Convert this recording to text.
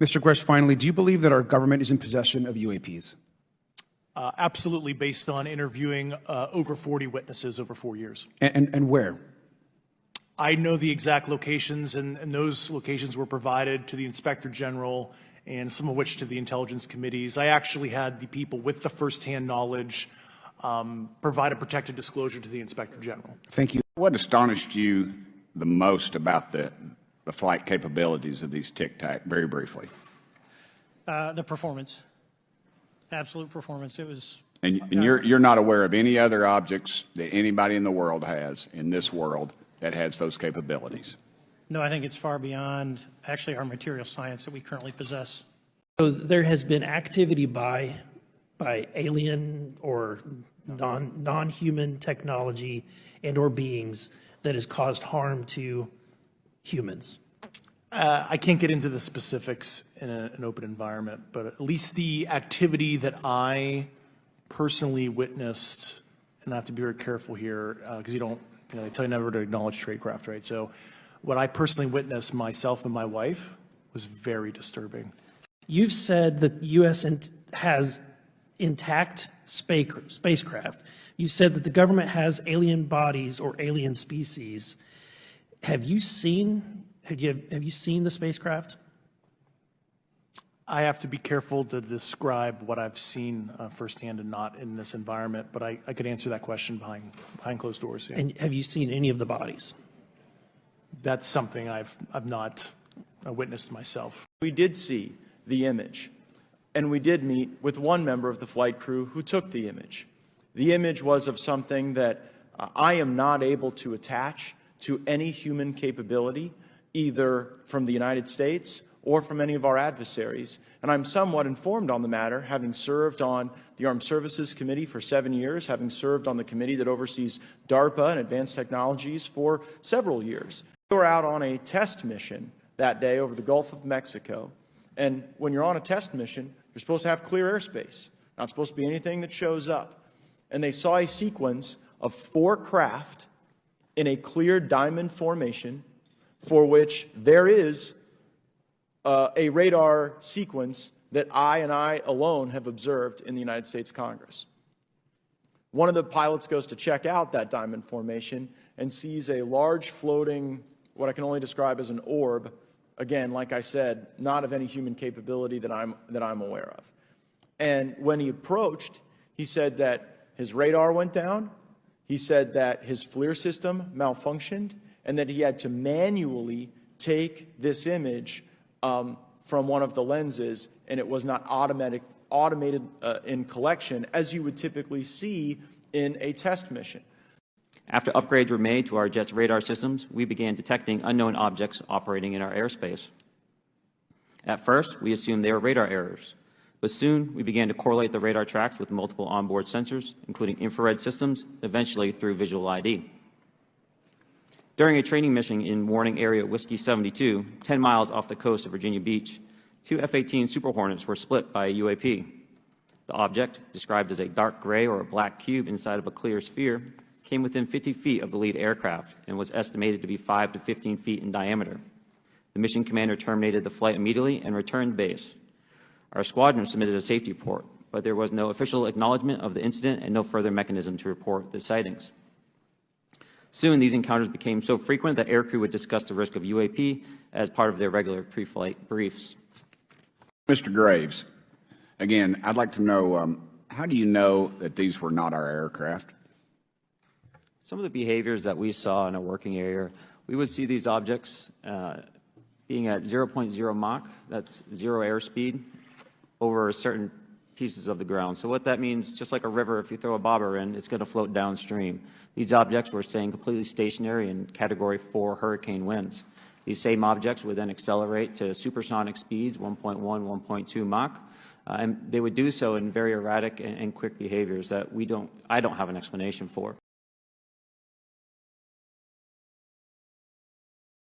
Mr. Grush, finally, do you believe that our government is in possession of UAPs? Absolutely, based on interviewing over 40 witnesses over 4 years. And where? I know the exact locations, and those locations were provided to the Inspector General and some of which to the intelligence committees. I actually had the people with the firsthand knowledge provide a protected disclosure to the Inspector General. Thank you. What astonished you the most about the flight capabilities of these Tic Tac, very briefly? The performance, absolute performance. It was. And you're not aware of any other objects that anybody in the world has, in this world, that has those capabilities? No, I think it's far beyond actually our material science that we currently possess. So there has been activity by alien or non-human technology and or beings that has caused harm to humans. I can't get into the specifics in an open environment, but at least the activity that I personally witnessed, and I have to be very careful here because they tell you never to acknowledge tradecraft, right? So what I personally witnessed myself and my wife was very disturbing. You've said that the U.S. has intact spacecraft. You said that the government has alien bodies or alien species. Have you seen the spacecraft? I have to be careful to describe what I've seen firsthand and not in this environment, but I could answer that question behind closed doors. Yeah. And have you seen any of the bodies? That's something I've not witnessed myself. We did see the image, and we did meet with one member of the flight crew who took the image. The image was of something that I am not able to attach to any human capability, either from the United States or from any of our adversaries. And I'm somewhat informed on the matter, having served on the Armed Services Committee for 7 years, having served on the committee that oversees DARPA and advanced technologies for several years. We were out on a test mission that day over the Gulf of Mexico. And when you're on a test mission, you're supposed to have clear airspace. Not supposed to be anything that shows up. And they saw a sequence of 4 craft in a clear diamond formation for which there is a radar sequence that I alone have observed in the United States Congress. One of the pilots goes to check out that diamond formation and sees a large floating, what I can only describe as an orb. Again, like I said, not of any human capability that I'm aware of. And when he approached, he said that his radar went down. He said that his FLIR system malfunctioned and that he had to manually take this image from one of the lenses, and it was not automated in collection as you would typically see in a test mission. After upgrades were made to our jet's radar systems, we began detecting unknown objects operating in our airspace. At first, we assumed they were radar errors, but soon we began to correlate the radar tracks with multiple onboard sensors, including infrared systems, eventually through visual ID. During a training mission in Warning Area Whiskey 72, 10 miles off the coast of Virginia Beach, 2 F-18 Super Hornets were split by a UAP. The object, described as a dark gray or a black cube inside of a clear sphere, came within 50 feet of the lead aircraft and was estimated to be 5 to 15 feet in diameter. The mission commander terminated the flight immediately and returned base. Our squadron submitted a safety report, but there was no official acknowledgement of the incident and no further mechanism to report the sightings. Soon, these encounters became so frequent that aircrew would discuss the risk of UAP as part of their regular pre-flight briefs. Mr. Graves, again, I'd like to know, how do you know that these were not our aircraft? Some of the behaviors that we saw in a working area, we would see these objects being at 0.0 Mach, that's 0 airspeed, over certain pieces of the ground. So what that means, just like a river, if you throw a bobber in, it's going to float downstream. These objects were staying completely stationary in Category 4 hurricane winds. These same objects would then accelerate to supersonic speeds, 1.1, 1.2 Mach, and they would do so in very erratic and quick behaviors that I don't have an explanation for.